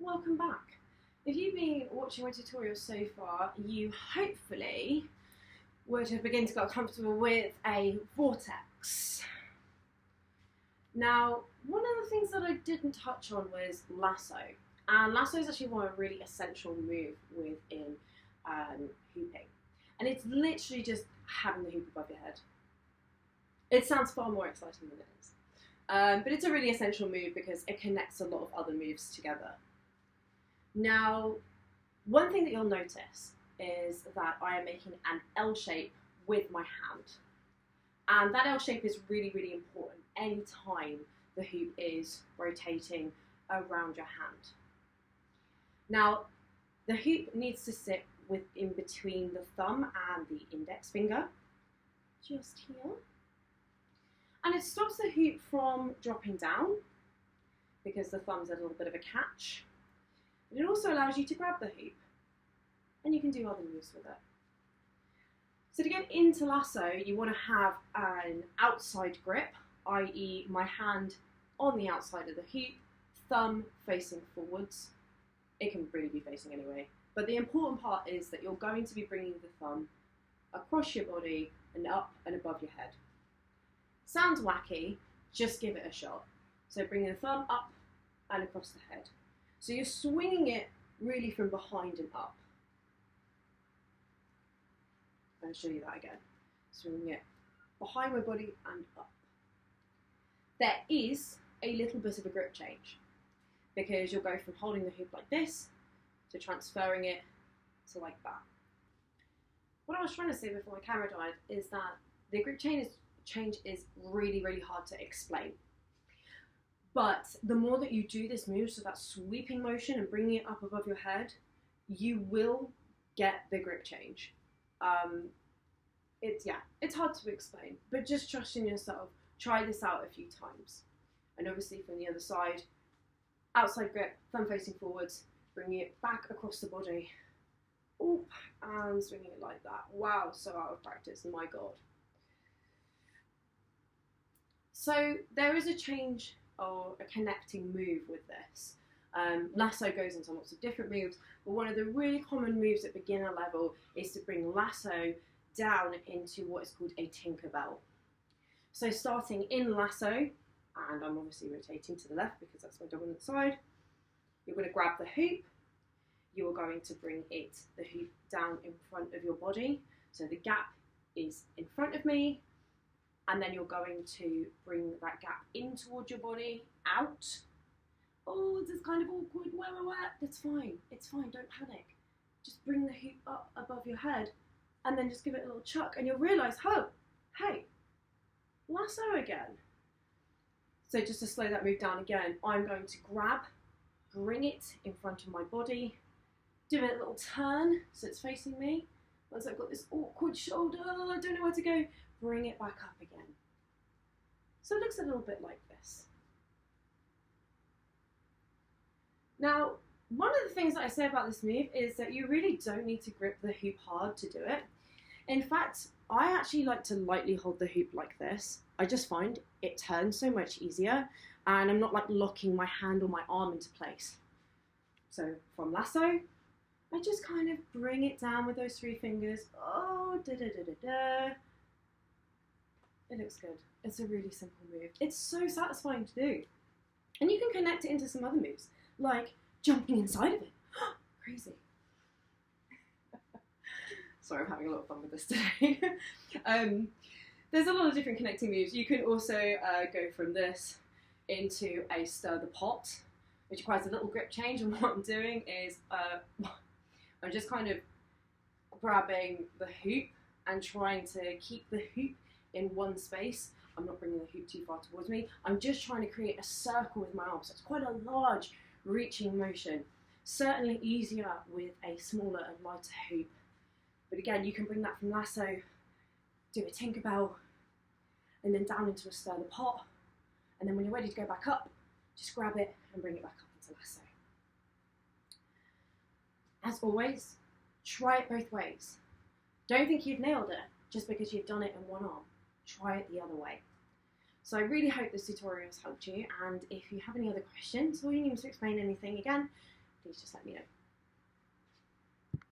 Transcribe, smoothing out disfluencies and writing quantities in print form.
welcome back. If you've been watching my tutorial so far, you hopefully would have begun to get comfortable with a vortex. Now, one of the things that I didn't touch on was lasso. And lasso is actually one really essential move within hooping. And it's literally just having the hoop above your head. It sounds far more exciting than it is. But it's a really essential move because it connects a lot of other moves together. Now, one thing that you'll notice is that I am making an L shape with my hand. And that L shape is really, really important anytime the hoop is rotating around your hand. Now, the hoop needs to sit in between the thumb and the index finger, just here. And it stops the hoop from dropping down because the thumb's a little bit of a catch. But it also allows you to grab the hoop and you can do other moves with it. So to get into lasso, you want to have an outside grip, i.e. my hand on the outside of the hoop, thumb facing forwards. It can really be facing anyway. But the important part is that you're going to be bringing the thumb across your body and up and above your head. Sounds wacky, just give it a shot. So bring the thumb up and across the head. So you're swinging it really from behind and up. I'll show you that again. Swinging it behind my body and up. There is a little bit of a grip change because you'll go from holding the hoop like this to transferring it to like that. What I was trying to say before my camera died is that the grip change is really, really hard to explain. But the more that you do this move, so that sweeping motion and bringing it up above your head, you will get the grip change. It's hard to explain, but just trust in yourself. Try this out a few times. And obviously from the other side, outside grip, thumb facing forwards, bringing it back across the body. Oop, and swinging it like that. Wow, so out of practice, my God. So there is a change or a connecting move with this. Lasso goes into lots of different moves, but one of the really common moves at beginner level is to bring lasso down into what is called a Tinkerbell. So starting in lasso, and I'm obviously rotating to the left because that's my dominant side, you're going to grab the hoop, you are going to bring the hoop down in front of your body, so the gap is in front of me, and then you're going to bring that gap in towards your body, out. Oh, this is kind of awkward, where? That's fine, it's fine, don't panic. Just bring the hoop up above your head, and then just give it a little chuck, and you'll realise, oh, hey, lasso again. So just to slow that move down again, I'm going to grab, bring it in front of my body, do a little turn so it's facing me. Once I've got this awkward shoulder, I don't know where to go, bring it back up again. So it looks a little bit like this. Now, one of the things that I say about this move is that you really don't need to grip the hoop hard to do it. In fact, I actually like to lightly hold the hoop like this. I just find it turns so much easier and I'm not like locking my hand or my arm into place. So from lasso, I just kind of bring it down with those three fingers. Oh, da-da-da-da-da. It looks good. It's a really simple move. It's so satisfying to do. And you can connect it into some other moves, like jumping inside of it. Crazy. Sorry, I'm having a lot of fun with this today. There's a lot of different connecting moves. You can also go from this into a stir the pot, which requires a little grip change. And what I'm doing is I'm just kind of grabbing the hoop and trying to keep the hoop in one space. I'm not bringing the hoop too far towards me. I'm just trying to create a circle with my arms. So it's quite a large reaching motion. Certainly easier with a smaller and lighter hoop. But again, you can bring that from lasso, do a Tinkerbell, and then down into a stir the pot. And then when you're ready to go back up, just grab it and bring it back up into lasso. As always, try it both ways. Don't think you've nailed it just because you've done it in one arm. Try it the other way. So I really hope this tutorial has helped you, and if you have any other questions or you need me to explain anything again, please just let me know.